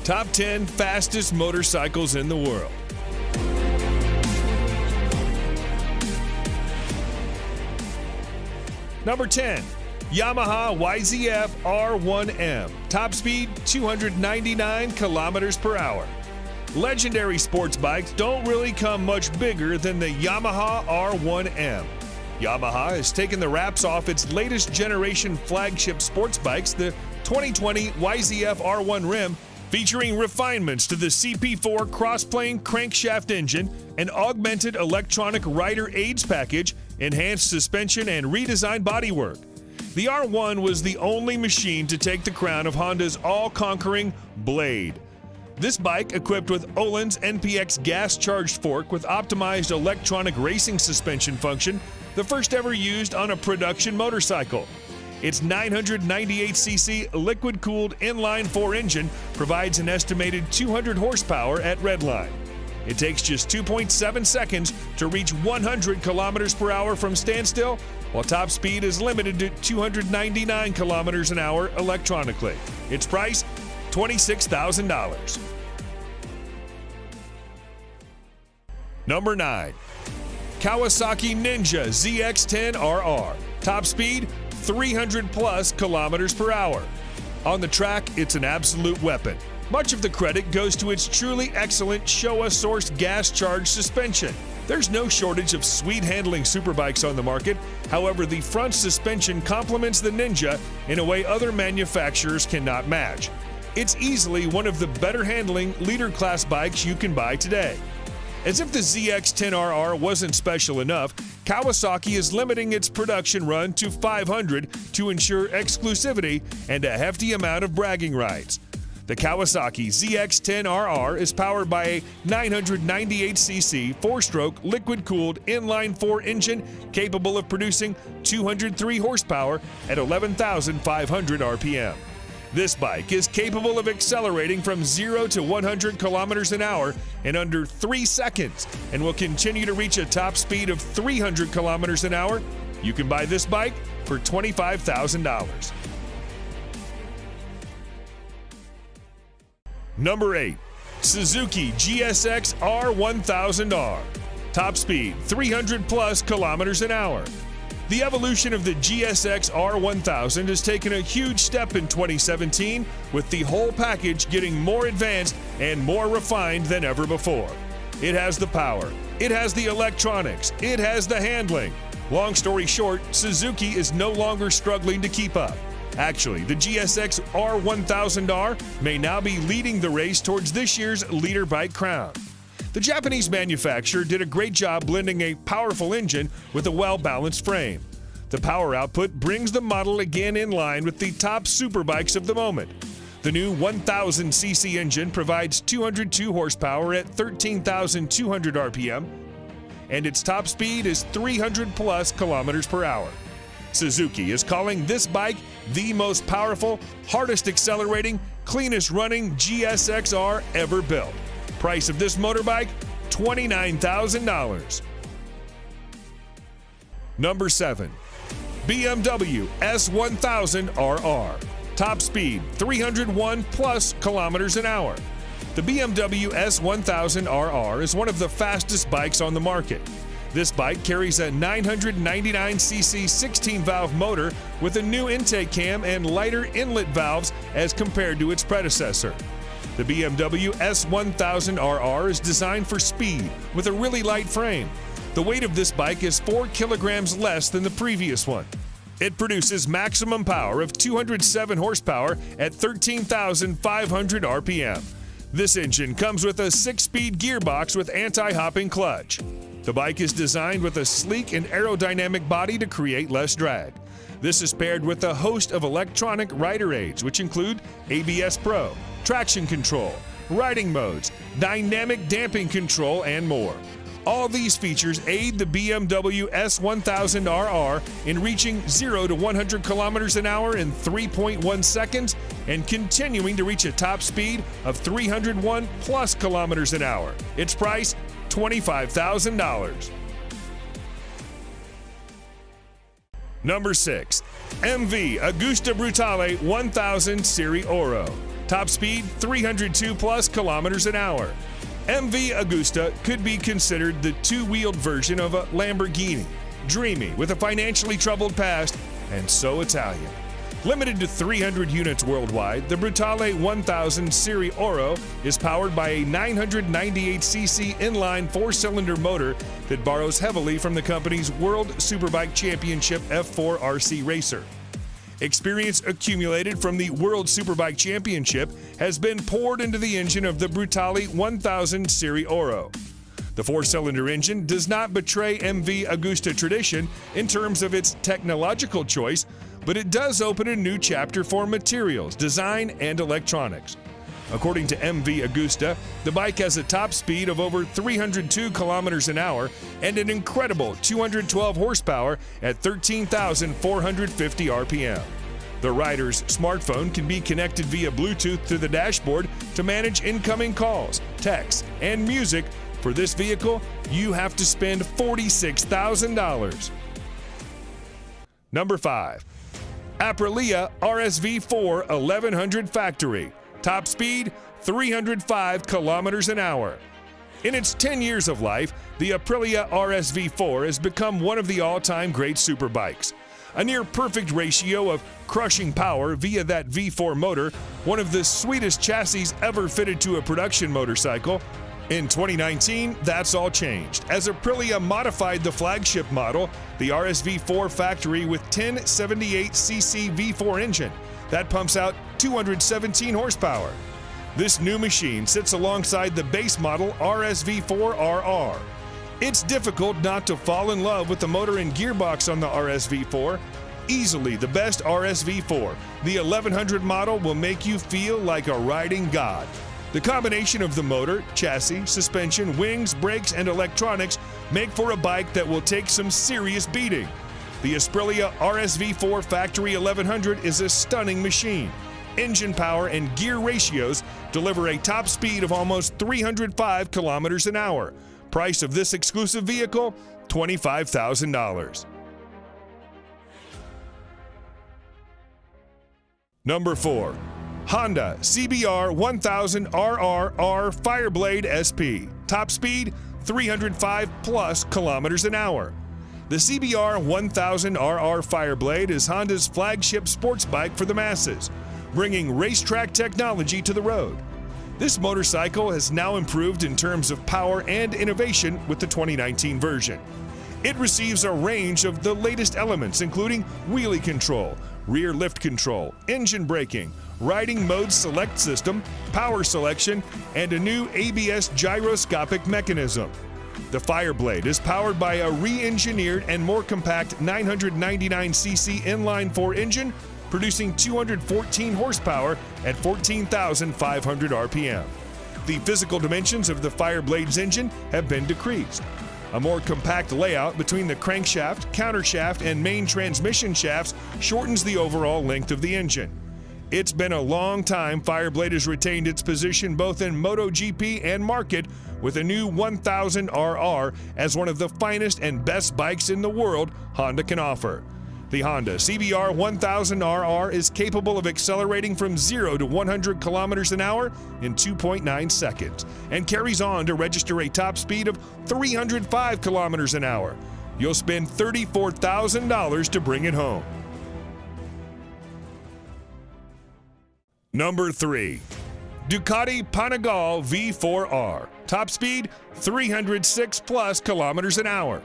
Top 10 fastest motorcycles in the world. Number 10, Yamaha YZF R1M. Top speed, 299 kilometers per hour. Legendary sports bikes don't really come much bigger than the Yamaha R1M. Yamaha has taken the wraps off its latest generation flagship sports bikes, the 2020 YZF R1 Rim, featuring refinements to the CP4 cross-plane crankshaft engine, an augmented electronic rider aids package, enhanced suspension, and redesigned bodywork. The R1 was the only machine to take the crown of Honda's all-conquering Blade. This bike, equipped with Öhlins NPX gas-charged fork with optimized electronic racing suspension function, the first ever used on a production motorcycle. Its 998cc liquid-cooled inline-4 engine provides an estimated 200 horsepower at redline. It takes just 2.7 seconds to reach 100 kilometers per hour from standstill, while top speed is limited to 299 kilometers an hour electronically. Its price, $26,000. Number 9, Kawasaki Ninja ZX-10RR. Top speed, 300 plus kilometers per hour. On the track, it's an absolute weapon. Much of the credit goes to its truly excellent Showa-sourced gas-charged suspension. There's no shortage of sweet-handling superbikes on the market. However, the front suspension complements the Ninja in a way other manufacturers cannot match. It's easily one of the better-handling leader-class bikes you can buy today. As if the ZX-10RR wasn't special enough, Kawasaki is limiting its production run to 500 to ensure exclusivity and a hefty amount of bragging rights. The Kawasaki ZX-10RR is powered by a 998cc 4-stroke liquid-cooled inline-4 engine capable of producing 203 horsepower at 11,500 RPM. This bike is capable of accelerating from 0 to 100 kilometers an hour in under 3 seconds and will continue to reach a top speed of 300 kilometers an hour. You can buy this bike for $25,000. Number 8, Suzuki GSX R1000R. Top speed, 300 plus kilometers an hour. The evolution of the GSX R1000 has taken a huge step in 2017, with the whole package getting more advanced and more refined than ever before. It has the power, it has the electronics, it has the handling. Long story short, Suzuki is no longer struggling to keep up. Actually, the GSX R1000R may now be leading the race towards this year's leader bike crown. The Japanese manufacturer did a great job blending a powerful engine with a well-balanced frame. The power output brings the model again in line with the top superbikes of the moment. The new 1000cc engine provides 202 horsepower at 13,200 RPM, and its top speed is 300 plus kilometers per hour. Suzuki is calling this bike the most powerful, hardest accelerating, cleanest running GSX-R ever built. Price of this motorbike, $29,000. Number 7, BMW S1000RR. Top speed, 301 plus kilometers an hour. The BMW S1000RR is one of the fastest bikes on the market. This bike carries a 999cc 16-valve motor with a new intake cam and lighter inlet valves as compared to its predecessor. The BMW S1000RR is designed for speed with a really light frame. The weight of this bike is 4 kilograms less than the previous one. It produces maximum power of 207 horsepower at 13,500 RPM. This engine comes with a 6-speed gearbox with anti-hopping clutch. The bike is designed with a sleek and aerodynamic body to create less drag. This is paired with a host of electronic rider aids, which include ABS Pro, traction control, riding modes, dynamic damping control, and more. All these features aid the BMW S1000RR in reaching 0 to 100 kilometers an hour in 3.1 seconds and continuing to reach a top speed of 301 plus kilometers an hour. Its price, $25,000. Number 6, MV Agusta Brutale 1000 Serie Oro. Top speed 302 plus kilometers an hour. MV Agusta could be considered the two-wheeled version of a Lamborghini. Dreamy with a financially troubled past, and so Italian. Limited to 300 units worldwide, the Brutale 1000 Serie Oro is powered by a 998cc inline four-cylinder motor that borrows heavily from the company's World Superbike Championship F4 RC racer. Experience accumulated from the World Superbike Championship has been poured into the engine of the Brutale 1000 Serie Oro. The four-cylinder engine does not betray MV Agusta tradition in terms of its technological choice, but it does open a new chapter for materials, design, and electronics. According to MV Agusta, the bike has a top speed of over 302 kilometers an hour and an incredible 212 horsepower at 13,450 RPM. The rider's smartphone can be connected via Bluetooth to the dashboard to manage incoming calls, texts, and music. For this vehicle, you have to spend $46,000. Number 5. Aprilia RSV4 1100 Factory. Top speed 305 kilometers an hour. In its 10 years of life, the Aprilia RSV4 has become one of the all-time great superbikes. A near-perfect ratio of crushing power via that V4 motor, one of the sweetest chassis ever fitted to a production motorcycle. In 2019, that's all changed, as Aprilia modified the flagship model, the RSV4 Factory, with 1078cc V4 engine that pumps out 217 horsepower. This new machine sits alongside the base model RSV4 RR. It's difficult not to fall in love with the motor and gearbox on the RSV4. Easily the best RSV4, the 1100 model will make you feel like a riding god. The combination of the motor, chassis, suspension, wings, brakes, and electronics make for a bike that will take some serious beating. The Aprilia RSV4 Factory 1100 is a stunning machine. Engine power and gear ratios deliver a top speed of almost 305 kilometers an hour. Price of this exclusive vehicle, $25,000. Number 4. Honda CBR 1000 RRR Fireblade SP. Top speed 305 plus kilometers an hour. The CBR 1000 RR Fireblade is Honda's flagship sports bike for the masses, bringing racetrack technology to the road. This motorcycle has now improved in terms of power and innovation with the 2019 version. It receives a range of the latest elements, including wheelie control, rear lift control, engine braking, riding mode select system, power selection, and a new ABS gyroscopic mechanism. The Fireblade is powered by a re-engineered and more compact 999cc inline-4 engine, producing 214 horsepower at 14,500 RPM. The physical dimensions of the Fireblade's engine have been decreased. A more compact layout between the crankshaft, countershaft, and main transmission shafts shortens the overall length of the engine. It's been a long time Fireblade has retained its position both in MotoGP and market, with a new 1000 RR as one of the finest and best bikes in the world Honda can offer. The Honda CBR 1000 RR is capable of accelerating from 0 to 100 kilometers an hour in 2.9 seconds and carries on to register a top speed of 305 kilometers an hour. You'll spend $34,000 to bring it home. Number 3. Ducati Panigale V4R. Top speed 306 plus kilometers an hour.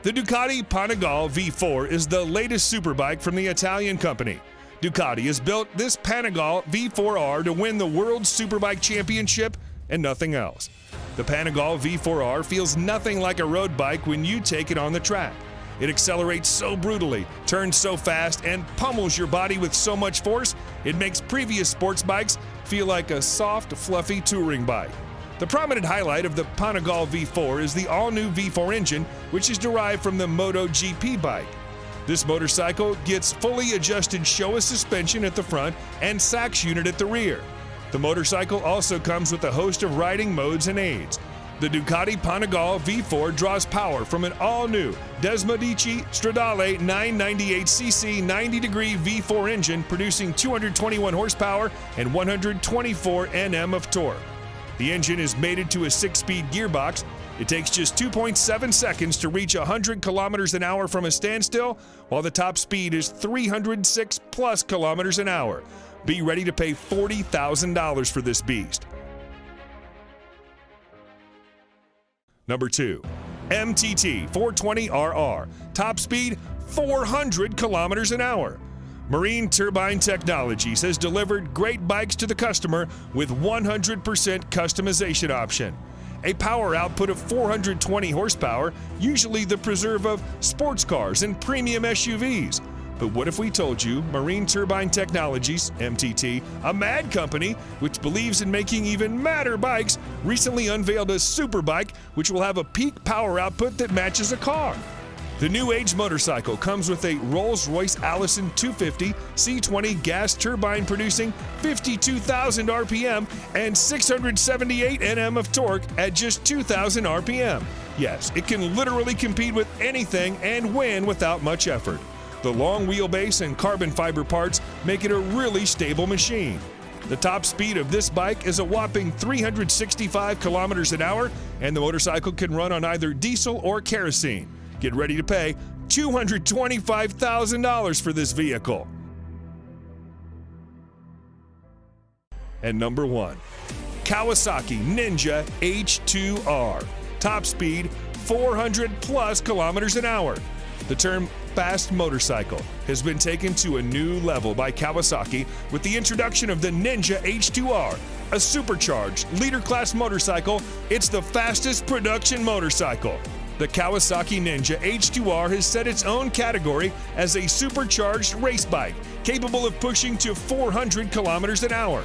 The Ducati Panigale V4 is the latest superbike from the Italian company. Ducati has built this Panigale V4R to win the World Superbike Championship and nothing else. The Panigale V4R feels nothing like a road bike when you take it on the track. It accelerates so brutally, turns so fast, and pummels your body with so much force, it makes previous sports bikes feel like a soft, fluffy touring bike. The prominent highlight of the Panigale V4 is the all-new V4 engine, which is derived from the MotoGP bike. This motorcycle gets fully adjusted Showa suspension at the front and Sachs unit at the rear. The motorcycle also comes with a host of riding modes and aids. The Ducati Panigale V4 draws power from an all-new Desmodici Stradale 998cc 90-degree V4 engine producing 221 horsepower and 124 Nm of torque. The engine is mated to a 6-speed gearbox. It takes just 2.7 seconds to reach 100 kilometers an hour from a standstill, while the top speed is 306 plus kilometers an hour. Be ready to pay $40,000 for this beast. Number 2, MTT 420RR, top speed 400 kilometers an hour. Marine Turbine Technologies has delivered great bikes to the customer with 100% customization option. A power output of 420 horsepower, usually the preserve of sports cars and premium SUVs. But what if we told you Marine Turbine Technologies, MTT, a mad company which believes in making even madder bikes, recently unveiled a super bike which will have a peak power output that matches a car? The new age motorcycle comes with a Rolls-Royce Allison 250 C20 gas turbine producing 52,000 RPM and 678 Nm of torque at just 2,000 RPM. Yes, it can literally compete with anything and win without much effort. The long wheelbase and carbon fiber parts make it a really stable machine. The top speed of this bike is a whopping 365 kilometers an hour, and the motorcycle can run on either diesel or kerosene. Get ready to pay $225,000 for this vehicle. And number 1, Kawasaki Ninja H2R. Top speed 400 plus kilometers an hour. The term fast motorcycle has been taken to a new level by Kawasaki with the introduction of the Ninja H2R, a supercharged leader class motorcycle. It's the fastest production motorcycle. The Kawasaki Ninja H2R has set its own category as a supercharged race bike, capable of pushing to 400 kilometers an hour.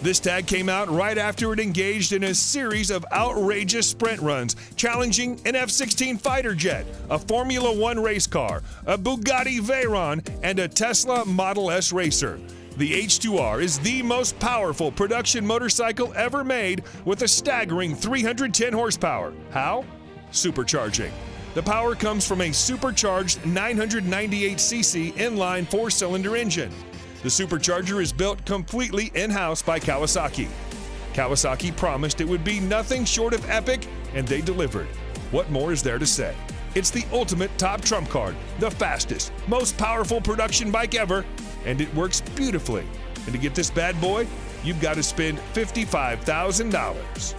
This tag came out right after it engaged in a series of outrageous sprint runs, challenging an F-16 fighter jet, a Formula One race car, a Bugatti Veyron, and a Tesla Model S racer. The H2R is the most powerful production motorcycle ever made with a staggering 310 horsepower. How? Supercharging. The power comes from a supercharged 998cc inline 4-cylinder engine. The supercharger is built completely in-house by Kawasaki. Kawasaki promised it would be nothing short of epic, and they delivered. What more is there to say? It's the ultimate top trump card, the fastest, most powerful production bike ever, and it works beautifully. And to get this bad boy, you've got to spend $55,000.